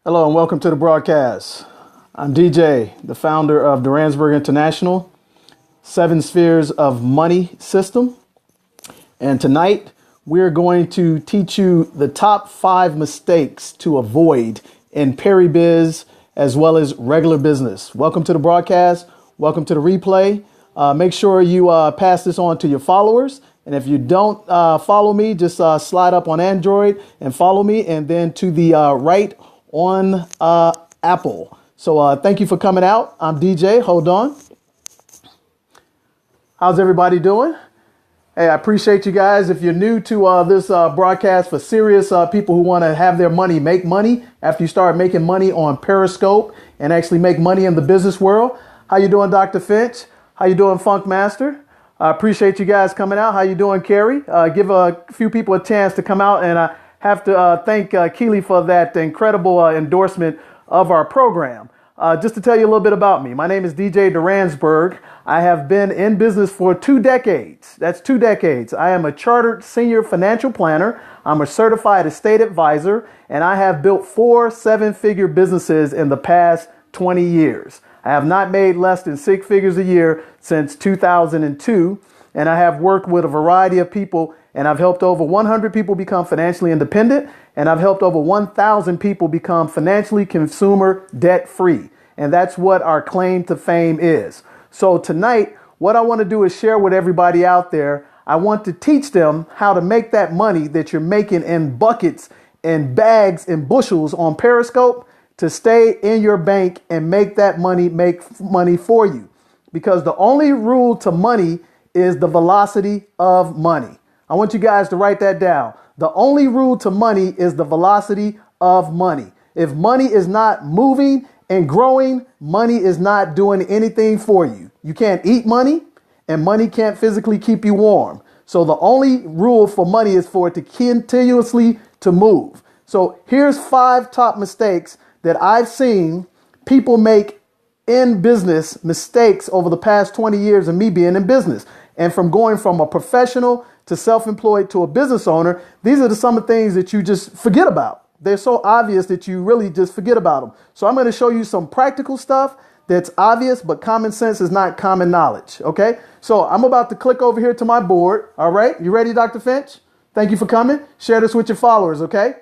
Hello and welcome to the broadcast. I'm DJ, the founder of Duransburg International, 7 Spheres of Money System. And tonight we're going to teach you the top 5 mistakes to avoid in PERIBIZ as well as regular business. Welcome to the broadcast. Welcome to the replay. Make sure you pass this on to your followers. And if you don't follow me, just slide up on Android and follow me, and then to the right on Apple. So thank you for coming out. I'm DJ. Hold on. How's everybody doing? Hey, I appreciate you guys. If you're new to this broadcast for serious people who want to have their money make money after you start making money on Periscope and actually make money in the business world. How you doing, Dr. Finch? How you doing, Funk Master? I appreciate you guys coming out. How you doing, Carrie? Give a few people a chance to come out, and I have to thank Keely for that incredible endorsement of our program. Just to tell you a little bit about me, my name is DJ Duransburg. I have been in business for 2 decades. That's 2 decades. I am a chartered senior financial planner. I'm a certified estate advisor, and I have built 4 7-figure businesses in the past 20 years. I have not made less than 6 figures a year since 2002, and I have worked with a variety of people, and I've helped over 100 people become financially independent, and I've helped over 1,000 people become financially consumer debt free. And that's what our claim to fame is. So tonight, what I want to do is share with everybody out there. I want to teach them how to make that money that you're making in buckets and bags and bushels on Periscope to stay in your bank and make that money make money for you. Because the only rule to money is the velocity of money. I want you guys to write that down. The only rule to money is the velocity of money. If money is not moving and growing, money is not doing anything for you. You can't eat money, and money can't physically keep you warm. So the only rule for money is for it to continuously to move. So here's 5 top mistakes that I've seen people make in business, mistakes over the past 20 years of me being in business. And from going from a professional to self-employed to a business owner, these are some of the things that you just forget about. They're so obvious that you really just forget about them. So I'm going to show you some practical stuff that's obvious, but common sense is not common knowledge. Okay, so I'm about to click over here to my board. All right, you ready, Dr. Finch? Thank you for coming. Share this with your followers. Okay.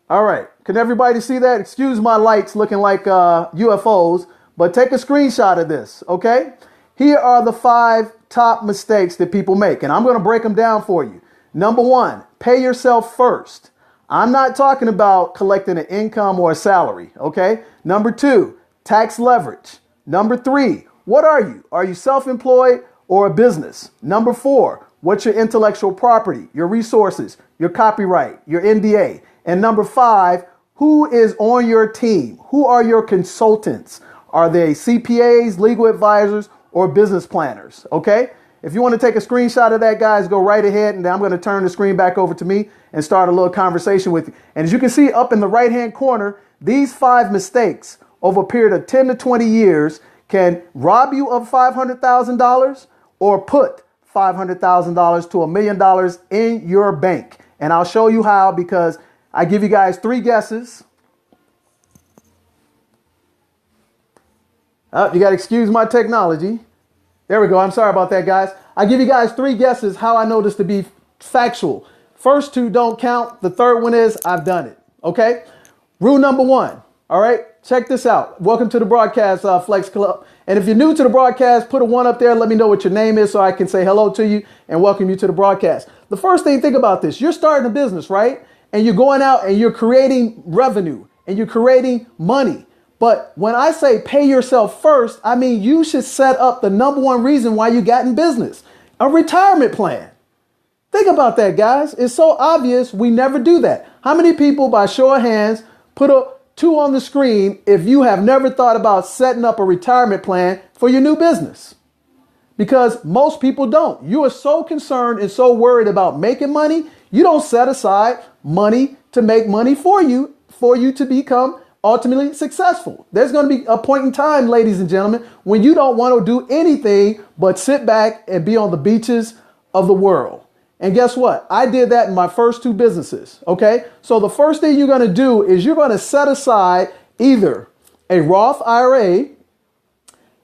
All right. Can everybody see that? Excuse my lights looking like UFOs, but take a screenshot of this. Okay. Here are the 5 top mistakes that people make, and I'm going to break them down for you. Number 1, pay yourself first. I'm not talking about collecting an income or a salary. Okay. Number 2, tax leverage. Number 3, what are you? Are you self-employed or a business? Number 4, what's your intellectual property, your resources, your copyright, your NDA? And number 5, who is on your team? Who are your consultants? Are they CPAs, legal advisors, or business planners? Okay. If you want to take a screenshot of that, guys, go right ahead. And I'm going to turn the screen back over to me and start a little conversation with you. And as you can see up in the right hand corner, these 5 mistakes over a period of 10 to 20 years can rob you of $500,000 or put $500,000 to $1 million in your bank. And I'll show you how, because I give you guys 3 guesses. You got to excuse my technology. There we go. I'm sorry about that, guys. I give you guys 3 guesses how I know this to be factual. First 2 don't count. The third one is I've done it. Okay. Rule number 1. All right. Check this out. Welcome to the broadcast, Flex Club. And if you're new to the broadcast, put a 1 up there. Let me know what your name is so I can say hello to you and welcome you to the broadcast. The first thing, think about this. You're starting a business, right? And you're going out and you're creating revenue and you're creating money. But when I say pay yourself first, I mean you should set up the number 1 reason why you got in business, a retirement plan. Think about that, guys. It's so obvious we never do that. How many people, by show of hands, put a 2 on the screen if you have never thought about setting up a retirement plan for your new business? Because most people don't. You are so concerned and so worried about making money, you don't set aside money to make money for you to become ultimately successful. There's going to be a point in time, ladies and gentlemen, when you don't want to do anything but sit back and be on the beaches of the world. And guess what? I did that in my first two businesses. Okay. So the first thing you're going to do is you're going to set aside either a Roth IRA,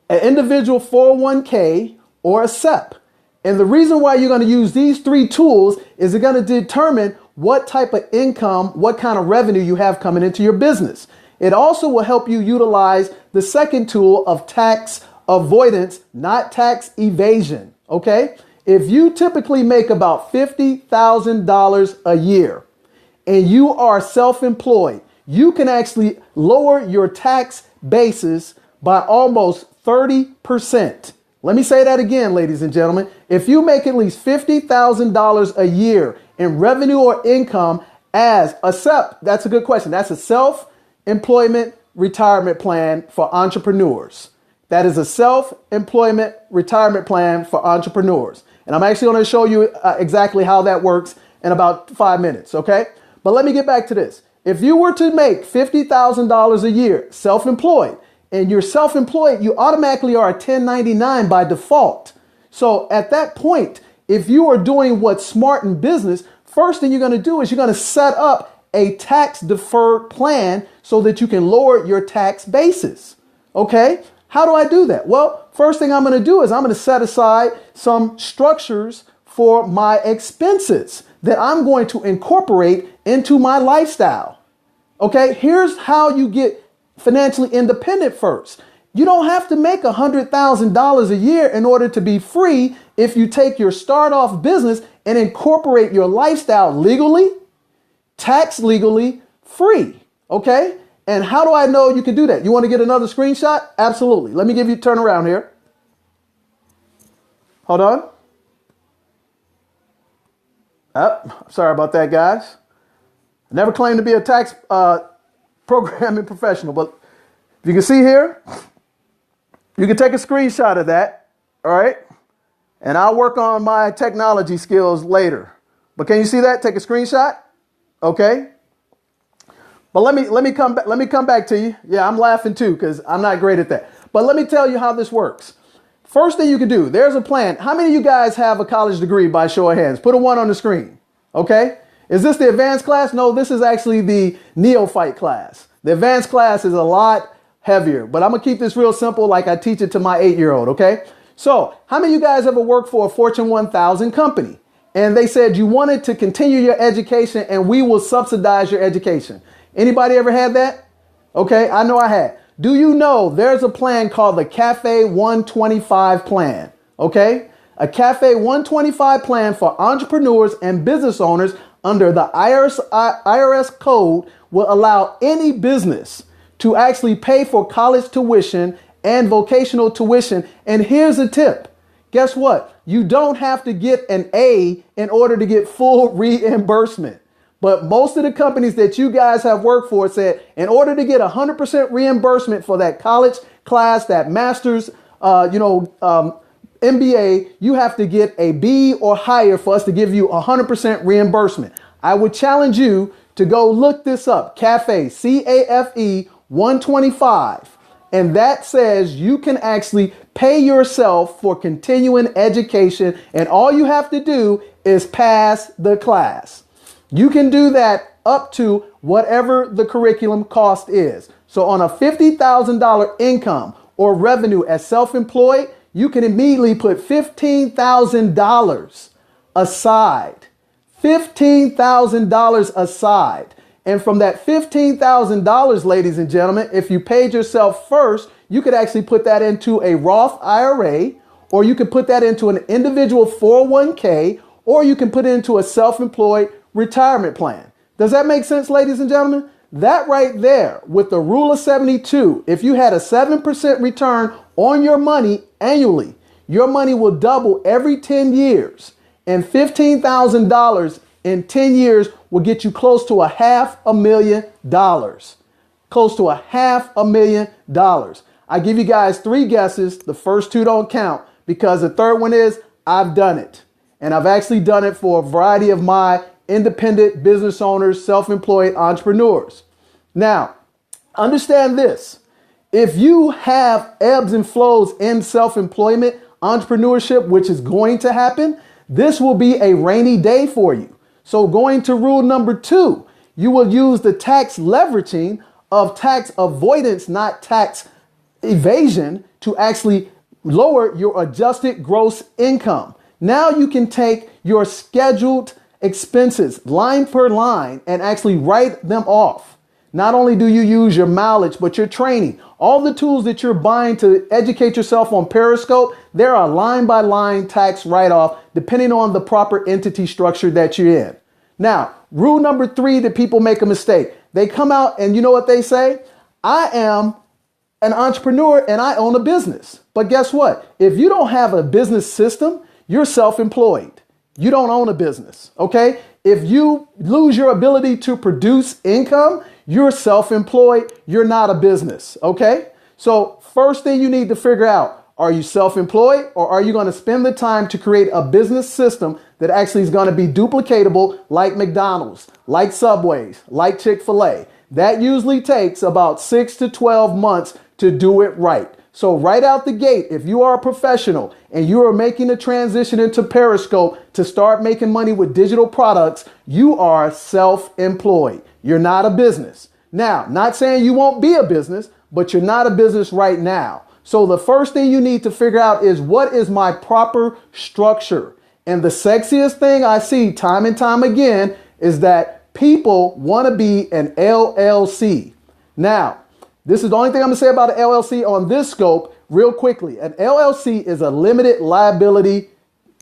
an individual 401k, or a SEP. And the reason why you're going to use these three tools is it's going to determine what type of income, what kind of revenue you have coming into your business. It also will help you utilize the second tool of tax avoidance, not tax evasion. Okay. If you typically make about $50,000 a year and you are self-employed, you can actually lower your tax basis by almost 30%. Let me say that again, ladies and gentlemen. If you make at least $50,000 a year in revenue or income as a SEP, that's a good question. That's a self-employment retirement plan for entrepreneurs. That is a self-employment retirement plan for entrepreneurs. And I'm actually going to show you exactly how that works in about 5 minutes. Okay. But let me get back to this. If you were to make $50,000 a year self-employed, and you're self-employed, you automatically are a 1099 by default. So at that point, if you are doing what's smart in business, first thing you're going to do is you're going to set up a tax deferred plan so that you can lower your tax basis. Okay. How do I do that? Well, first thing I'm going to do is I'm going to set aside some structures for my expenses that I'm going to incorporate into my lifestyle. Okay. Here's how you get financially independent first. You don't have to make $100,000 a year in order to be free if you take your start off business and incorporate your lifestyle legally, tax legally, free. Okay. And how do I know you can do that? You want to get another screenshot? Absolutely. Let me give you a turn around here. Hold on. Sorry about that, guys. I never claimed to be a tax programming professional, but if you can see here, you can take a screenshot of that. All right. And I'll work on my technology skills later. But can you see that? Take a screenshot. Okay. But let me come back to you. Yeah, I'm laughing too because I'm not great at that. But let me tell you how this works. First thing you can do, there's a plan. How many of you guys have a college degree by show of hands? Put a 1 on the screen. Okay. Is this the advanced class? No, this is actually the neophyte class. The advanced class is a lot heavier, but I'm going to keep this real simple like I teach it to my 8-year-old. Okay. So how many of you guys ever worked for a Fortune 1000 company and they said you wanted to continue your education and we will subsidize your education? Anybody ever had that? Okay. I know I had. Do you know there's a plan called the Cafe 125 plan? Okay. A Cafe 125 plan for entrepreneurs and business owners under the IRS code will allow any business to actually pay for college tuition and vocational tuition. And here's a tip. Guess what? You don't have to get an A in order to get full reimbursement. But most of the companies that you guys have worked for said in order to get 100% reimbursement for that college class, that master's, MBA, you have to get a B or higher for us to give you 100% reimbursement. I would challenge you to go look this up. Cafe, CAFE 125. And that says you can actually pay yourself for continuing education. And all you have to do is pass the class. You can do that up to whatever the curriculum cost is. So on a $50,000 income or revenue as self-employed, you can immediately put $15,000 aside. $15,000 aside. And from that $15,000, ladies and gentlemen, if you paid yourself first, you could actually put that into a Roth IRA, or you could put that into an individual 401k, or you can put it into a self-employed retirement plan. Does that make sense, ladies and gentlemen? That right there with the rule of 72, if you had a 7% return on your money annually, your money will double every 10 years. And $15,000 in 10 years will get you close to $500,000. Close to $500,000. I give you guys 3 guesses. The first 2 don't count because the third one is I've done it. And I've actually done it for a variety of my independent business owners, self-employed entrepreneurs. Now, understand this. If you have ebbs and flows in self-employment, entrepreneurship, which is going to happen, this will be a rainy day for you. So going to rule number 2, you will use the tax leveraging of tax avoidance, not tax evasion, to actually lower your adjusted gross income. Now you can take your scheduled expenses line per line and actually write them off. Not only do you use your mileage, but your training, all the tools that you're buying to educate yourself on Periscope, there are line by line tax write-off depending on the proper entity structure that you're in. Now, rule number 3 that people make a mistake. They come out and you know what they say? I am an entrepreneur and I own a business. But guess what? If you don't have a business system, you're self-employed. You don't own a business, okay? If you lose your ability to produce income, you're self-employed. You're not a business, okay? So first thing you need to figure out, are you self-employed or are you going to spend the time to create a business system that actually is going to be duplicatable like McDonald's, like Subways, like Chick-fil-A? That usually takes about 6 to 12 months to do it right. So right out the gate, if you are a professional and you are making a transition into Periscope to start making money with digital products, you are self-employed. You're not a business. Now, not saying you won't be a business, but you're not a business right now. So the first thing you need to figure out is, what is my proper structure? And the sexiest thing I see time and time again is that people want to be an LLC. Now, this is the only thing I'm going to say about an LLC on this scope real quickly. An LLC is a limited liability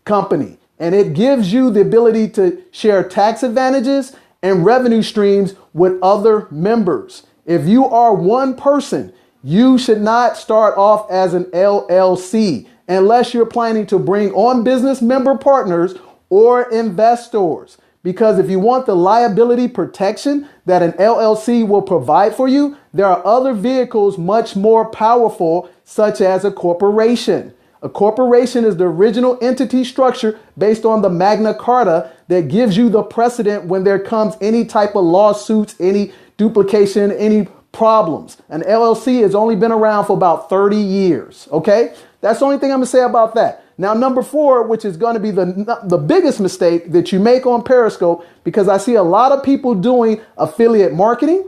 company, and it gives you the ability to share tax advantages and revenue streams with other members. If you are one person, you should not start off as an LLC unless you're planning to bring on business member partners or investors. Because if you want the liability protection that an LLC will provide for you, there are other vehicles much more powerful, such as a corporation. A corporation is the original entity structure based on the Magna Carta that gives you the precedent when there comes any type of lawsuits, any duplication, any problems. An LLC has only been around for about 30 years. Okay, that's the only thing I'm going to say about that. Now, number 4, which is going to be the biggest mistake that you make on Periscope, because I see a lot of people doing affiliate marketing.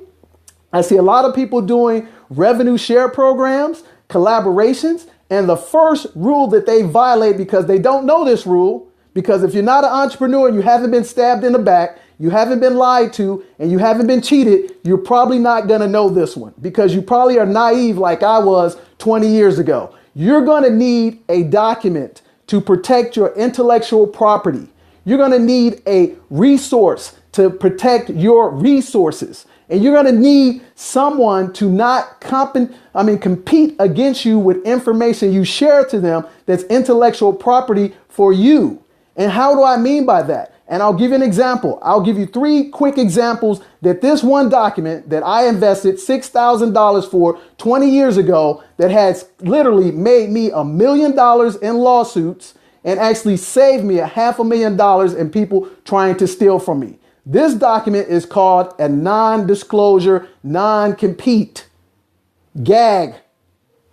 I see a lot of people doing revenue share programs, collaborations. And the first rule that they violate, because they don't know this rule, because if you're not an entrepreneur and you haven't been stabbed in the back, you haven't been lied to, and you haven't been cheated, you're probably not going to know this one, because you probably are naive like I was 20 years ago. You're going to need a document to protect your intellectual property. You're going to need a resource to protect your resources. And you're going to need someone to not compete against you with information you share to them that's intellectual property for you. And how do I mean by that? And I'll give you an example. I'll give you 3 quick examples that this one document that I invested $6,000 for 20 years ago, that has literally made me $1 million in lawsuits and actually saved me $500,000 in people trying to steal from me. This document is called a non-disclosure, non-compete gag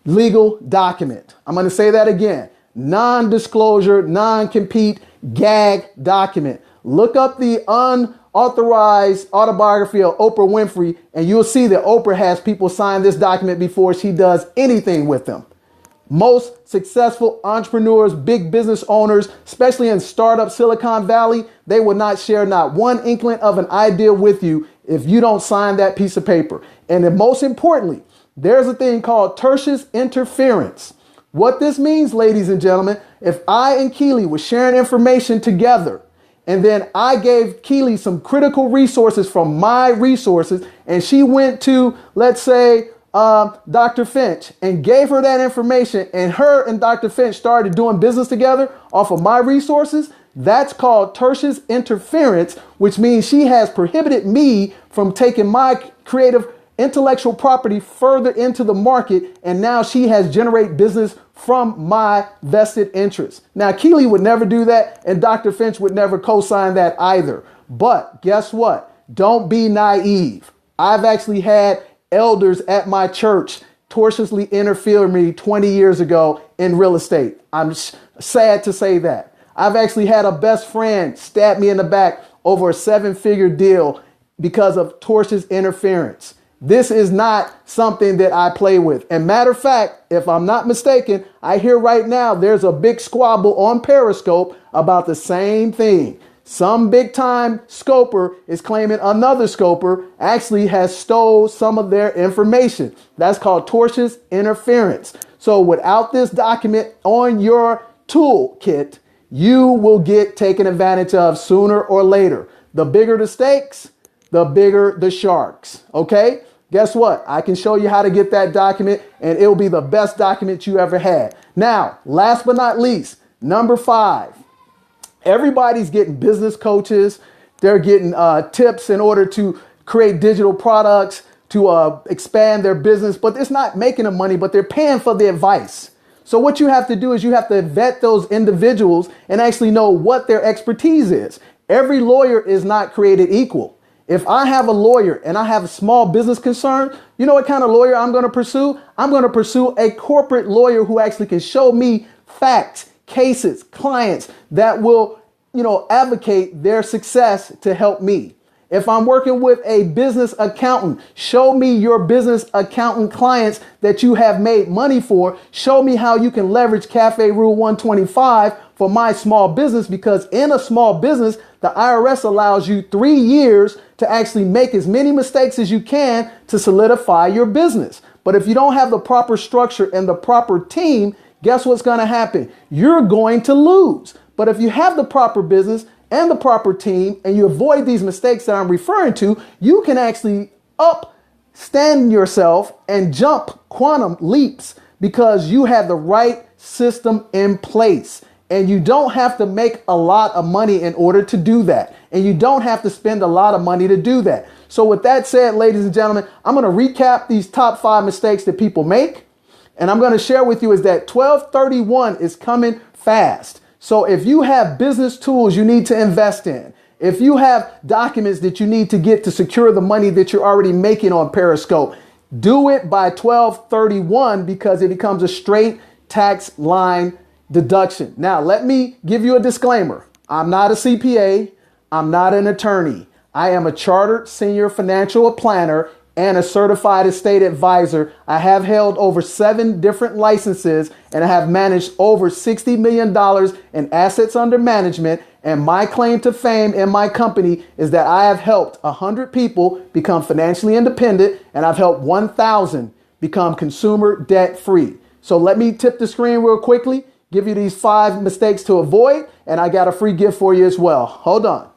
legal document. I'm going to say that again. Non-disclosure, non-compete gag document. Look up the unauthorized autobiography of Oprah Winfrey, and you'll see that Oprah has people sign this document before she does anything with them. Most successful entrepreneurs, big business owners, especially in startup Silicon Valley, they will not share not one inkling of an idea with you if you don't sign that piece of paper. And then most importantly, there's a thing called tertious interference. What this means, ladies and gentlemen, if I and Keely were sharing information together, and then I gave Keely some critical resources from my resources, and she went to, let's say, Dr. Finch and gave her that information, and her and Dr. Finch started doing business together off of my resources, that's called tertious interference, which means she has prohibited me from taking my creative intellectual property further into the market, and now she has generated business from my vested interest. Now, Keely would never do that, and Dr. Finch would never co-sign that either. But guess what? Don't be naive. I've actually had elders at my church tortiously interfere with me 20 years ago in real estate. I'm sad to say that. I've actually had a best friend stab me in the back over a 7-figure deal because of tortious interference. This is not something that I play with. And matter of fact, if I'm not mistaken, I hear right now there's a big squabble on Periscope about the same thing. Some big time scoper is claiming another scoper actually has stole some of their information. That's called tortious interference. So without this document on your toolkit, you will get taken advantage of sooner or later. The bigger the stakes, the bigger the sharks. Okay? Guess what? I can show you how to get that document, and it'll be the best document you ever had. Now, last but not least, number 5. Everybody's getting business coaches. They're getting tips in order to create digital products, to expand their business, but it's not making them money, but they're paying for the advice. So what you have to do is you have to vet those individuals and actually know what their expertise is. Every lawyer is not created equal. If I have a lawyer and I have a small business concern, you know what kind of lawyer I'm going to pursue? I'm going to pursue a corporate lawyer who actually can show me facts, cases, clients that will, advocate their success to help me. If I'm working with a business accountant, show me your business accountant clients that you have made money for. Show me how you can leverage Cafe Rule 125 for my small business, because in a small business, the IRS allows you 3 years to actually make as many mistakes as you can to solidify your business. But if you don't have the proper structure and the proper team, guess what's going to happen? You're going to lose. But if you have the proper business and the proper team and you avoid these mistakes that I'm referring to, you can actually upstand yourself and jump quantum leaps because you have the right system in place. And you don't have to make a lot of money in order to do that. And you don't have to spend a lot of money to do that. So with that said, ladies and gentlemen, I'm going to recap these top 5 mistakes that people make. And I'm going to share with you is that 1231 is coming fast. So if you have business tools you need to invest in, if you have documents that you need to get to secure the money that you're already making on Periscope, do it by 1231 because it becomes a straight tax line deduction. Now, let me give you a disclaimer. I'm not a CPA. I'm not an attorney. I am a chartered senior financial planner and a certified estate advisor. I have held over 7 different licenses and I have managed over $60 million in assets under management. And my claim to fame in my company is that I have helped 100 people become financially independent and I've helped 1,000 become consumer debt free. So let me tip the screen real quickly, give you these 5 mistakes to avoid, and I got a free gift for you as well. Hold on.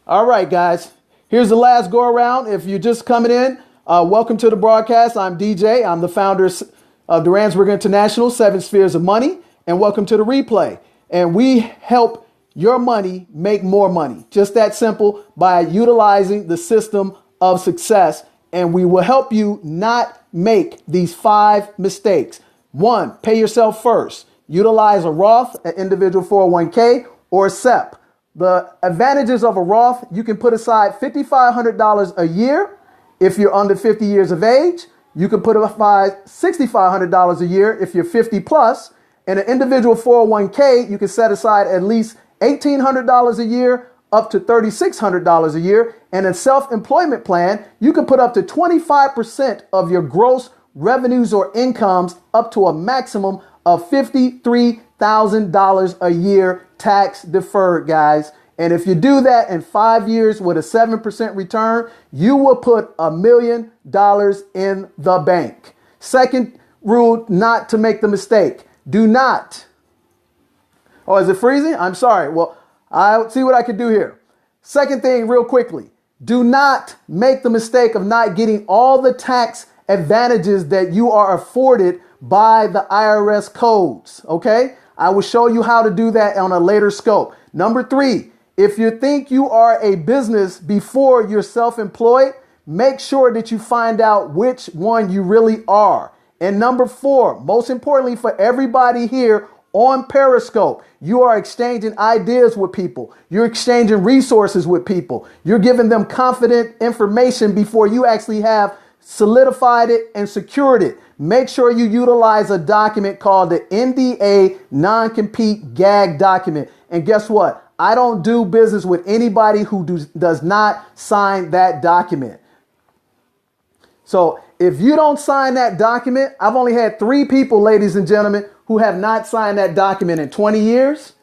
All right, guys. Here's the last go around. If you're just coming in, welcome to the broadcast. I'm DJ. I'm the founder of Duransburg International, 7 Spheres of Money, and welcome to the replay. And we help your money make more money. Just that simple, by utilizing the system of success. And we will help you not make these 5 mistakes. 1, pay yourself first. Utilize a Roth, an individual 401k, or a SEP. The advantages of a Roth, you can put aside $5,500 a year if you're under 50 years of age. You can put aside $6,500 a year if you're 50 plus. And an individual 401k, you can set aside at least $1,800 a year up to $3,600 a year. And a self-employment plan, you can put up to 25% of your gross revenues or incomes up to a maximum of $53,000 a year tax deferred, guys. And if you do that in 5 years with a 7% return, you will put $1 million in the bank. Second rule, not to make the mistake. Do not. Oh, is it freezing? I'm sorry. Well, I'll see what I can do here. Second thing, real quickly. Do not make the mistake of not getting all the tax advantages that you are afforded by the IRS codes. Okay? I will show you how to do that on a later scope. Number 3, if you think you are a business before you're self-employed, make sure that you find out which one you really are. And number 4, most importantly for everybody here on Periscope, you are exchanging ideas with people. You're exchanging resources with people. You're giving them confident information before you actually have solidified it, and secured it. Make sure you utilize a document called the NDA non-compete gag document. And guess what? I don't do business with anybody who does not sign that document. So if you don't sign that document, I've only had 3 people, ladies and gentlemen, who have not signed that document in 20 years.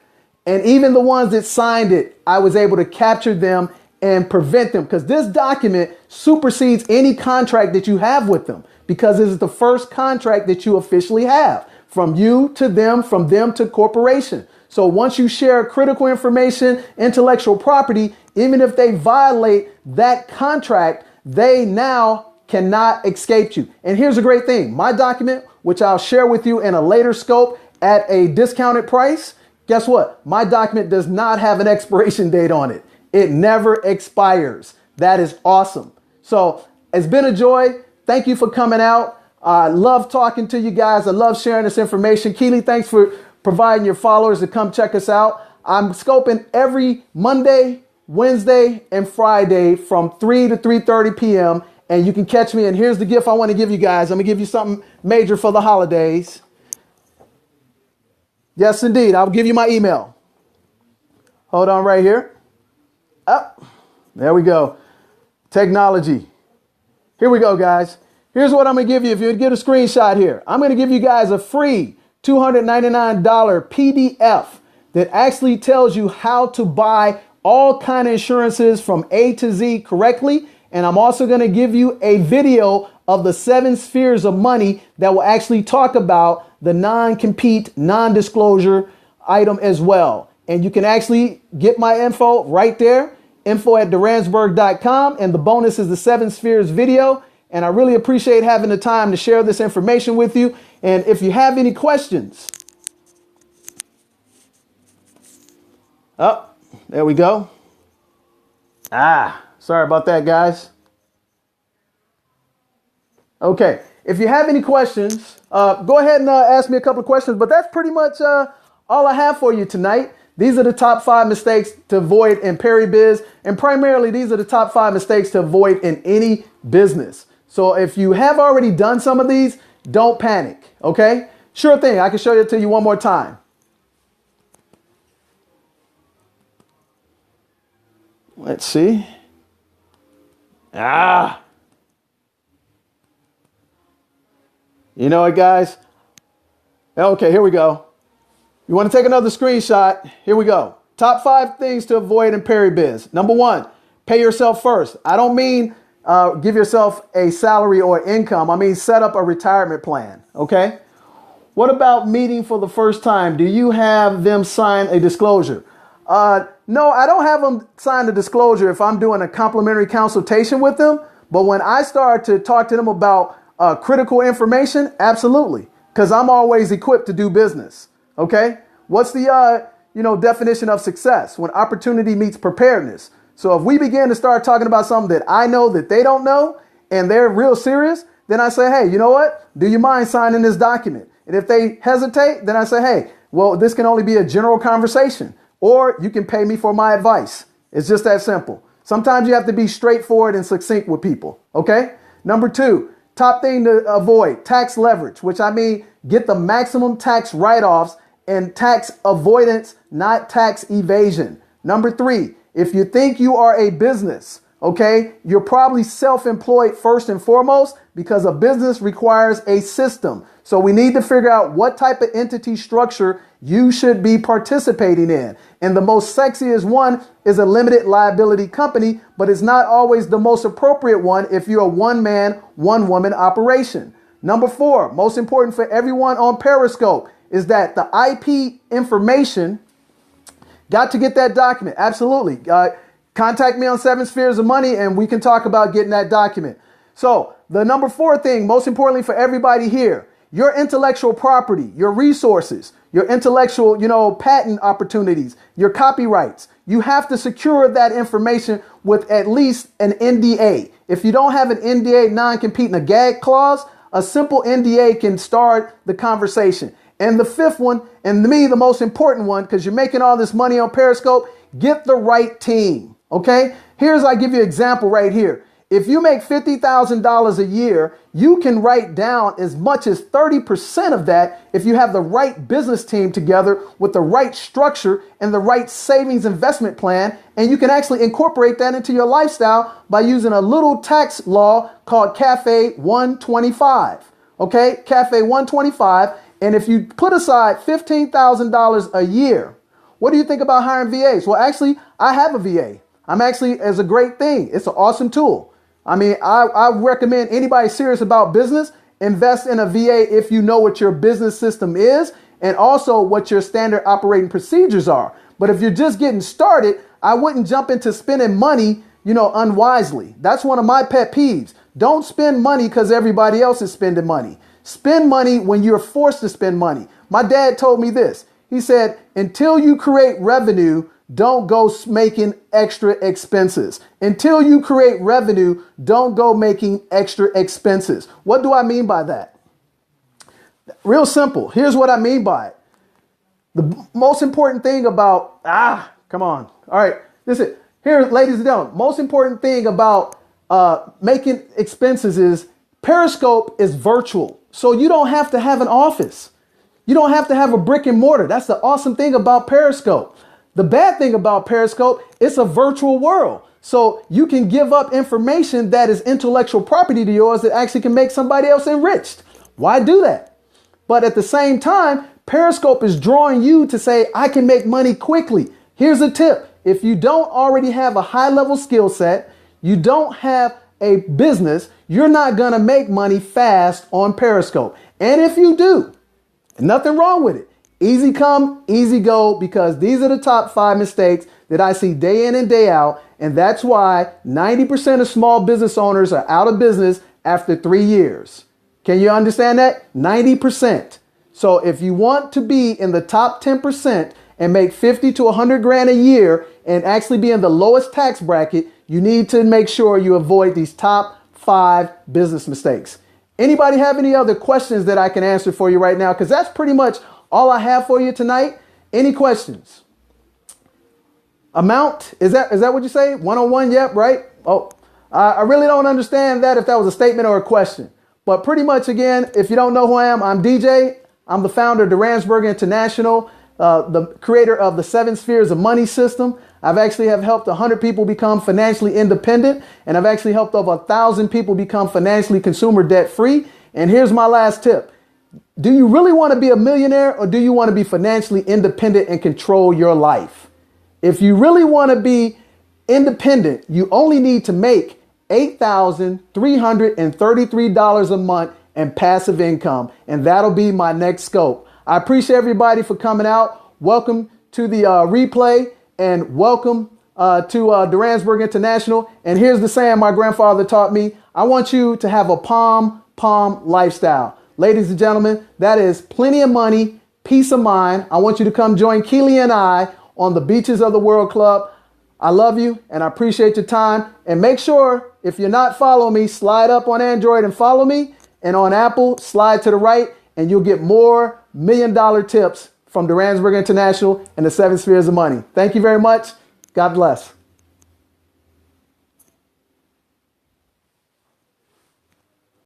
And even the ones that signed it, I was able to capture them and prevent them, because this document supersedes any contract that you have with them, because this is the first contract that you officially have from you to them, from them to corporation. So once you share critical information, intellectual property, even if they violate that contract, they now cannot escape you. And here's a great thing. My document, which I'll share with you in a later scope at a discounted price, guess what? My document does not have an expiration date on it. It never expires. That is awesome. So it's been a joy. Thank you for coming out. I love talking to you guys. I love sharing this information. Keely, thanks for providing your followers to come check us out. I'm scoping every Monday, Wednesday, and Friday from 3 to 3:30 p.m. And you can catch me. And here's the gift I want to give you guys. I'm going to give you something major for the holidays. Yes, indeed. I'll give you my email. Hold on right here. Up. There we go. Technology. Here we go, guys. Here's what I'm going to give you. If you get a screenshot here, I'm going to give you guys a free $299 PDF that actually tells you how to buy all kind of insurances from A to Z correctly. And I'm also going to give you a video of the 7 spheres of money that will actually talk about the non-compete, non-disclosure item as well. And you can actually get my info right there, info@duransburg.com. And the bonus is the 7 spheres video. And I really appreciate having the time to share this information with you. And if you have any questions, oh, there we go. Sorry about that, guys. Okay, if you have any questions, go ahead and ask me a couple of questions. But that's pretty much all I have for you tonight. These are the top 5 mistakes to avoid in PERIBIZ. And primarily, these are the top 5 mistakes to avoid in any business. So if you have already done some of these, don't panic, okay? Sure thing, I can show it to you one more time. Let's see. You know what, guys? Okay, here we go. You want to take another screenshot? Here we go. Top 5 things to avoid in PERIBIZ. Number 1, pay yourself first. I don't mean give yourself a salary or income. I mean, set up a retirement plan. Okay. What about meeting for the first time? Do you have them sign a disclosure? No, I don't have them sign a disclosure if I'm doing a complimentary consultation with them. But when I start to talk to them about critical information, absolutely. Because I'm always equipped to do business. Okay. What's the, definition of success? When opportunity meets preparedness. So if we begin to start talking about something that I know that they don't know and they're real serious, then I say, hey, you know what? Do you mind signing this document? And if they hesitate, then I say, hey, well, this can only be a general conversation, or you can pay me for my advice. It's just that simple. Sometimes you have to be straightforward and succinct with people. Okay. Number 2, top thing to avoid, tax leverage, which I mean, get the maximum tax write-offs and tax avoidance, not tax evasion. Number 3, if you think you are a business, okay, you're probably self-employed first and foremost, because a business requires a system. So we need to figure out what type of entity structure you should be participating in. And the most sexiest one is a limited liability company, but it's not always the most appropriate one if you're a one-man, one-woman operation. Number 4, most important for everyone on Periscope, is that the IP information, got to get that document. Absolutely. Contact me on 7 Spheres of Money and we can talk about getting that document. So the number 4 thing, most importantly for everybody here, your intellectual property, your resources, your intellectual, patent opportunities, your copyrights. You have to secure that information with at least an NDA. If you don't have an NDA, non-compete, and a gag clause, a simple NDA can start the conversation. And the 5th one, and to me, the most important one, because you're making all this money on Periscope, get the right team. Okay. I give you an example right here. If you make $50,000 a year, you can write down as much as 30% of that if you have the right business team together with the right structure and the right savings investment plan. And you can actually incorporate that into your lifestyle by using a little tax law called CAFE 125. Okay, CAFE 125. And if you put aside $15,000 a year, what do you think about hiring VAs? Well, actually, I have a VA. It's a great thing. It's an awesome tool. I mean, I recommend anybody serious about business, invest in a VA if you know what your business system is and also what your standard operating procedures are. But if you're just getting started, I wouldn't jump into spending money, unwisely. That's one of my pet peeves. Don't spend money because everybody else is spending money. Spend money when you're forced to spend money. My dad told me this. He said, until you create revenue, don't go making extra expenses. Until you create revenue, don't go making extra expenses. What do I mean by that? Real simple. Here's what I mean by it. The most important thing about, come on. All right. Listen, here, ladies and gentlemen, most important thing about making expenses is Periscope is virtual. So you don't have to have an office. You don't have to have a brick and mortar. That's the awesome thing about Periscope. The bad thing about Periscope, it's a virtual world. So you can give up information that is intellectual property to yours that actually can make somebody else enriched. Why do that? But at the same time, Periscope is drawing you to say, I can make money quickly. Here's a tip. If you don't already have a high level skill set, you don't have a business, you're not going to make money fast on Periscope. And if you do, nothing wrong with it. Easy come, easy go, because these are the top 5 mistakes that I see day in and day out. And that's why 90% of small business owners are out of business after 3 years. Can you understand that? 90%. So if you want to be in the top 10% and make 50 to 100 grand a year and actually be in the lowest tax bracket, you need to make sure you avoid these top 5 business mistakes. Anybody have any other questions that I can answer for you right now? Because that's pretty much all I have for you tonight. Any questions? Amount? Is that what you say? 101? Yep, right? Oh, I really don't understand that if that was a statement or a question. But pretty much, again, if you don't know who I am, I'm DJ. I'm the founder of Duransburg International, the creator of the 7 Spheres of Money system. I've actually have helped 100 people become financially independent, and I've actually helped over 1,000 people become financially consumer debt free. And here's my last tip. Do you really want to be a millionaire, or do you want to be financially independent and control your life? If you really want to be independent, you only need to make $8,333 a month in passive income. And that'll be my next scope. I appreciate everybody for coming out. Welcome to the replay, and welcome to Duransburg International. And here's the saying my grandfather taught me. I want you to have a palm lifestyle. Ladies and gentlemen, that is plenty of money, peace of mind. I want you to come join Keely and I on the Beaches of the World Club. I love you and I appreciate your time. And make sure, if you're not following me, slide up on Android and follow me. And on Apple, slide to the right and you'll get more $1 million tips from Duransburg International and the 7 Spheres of Money. Thank you very much. God bless.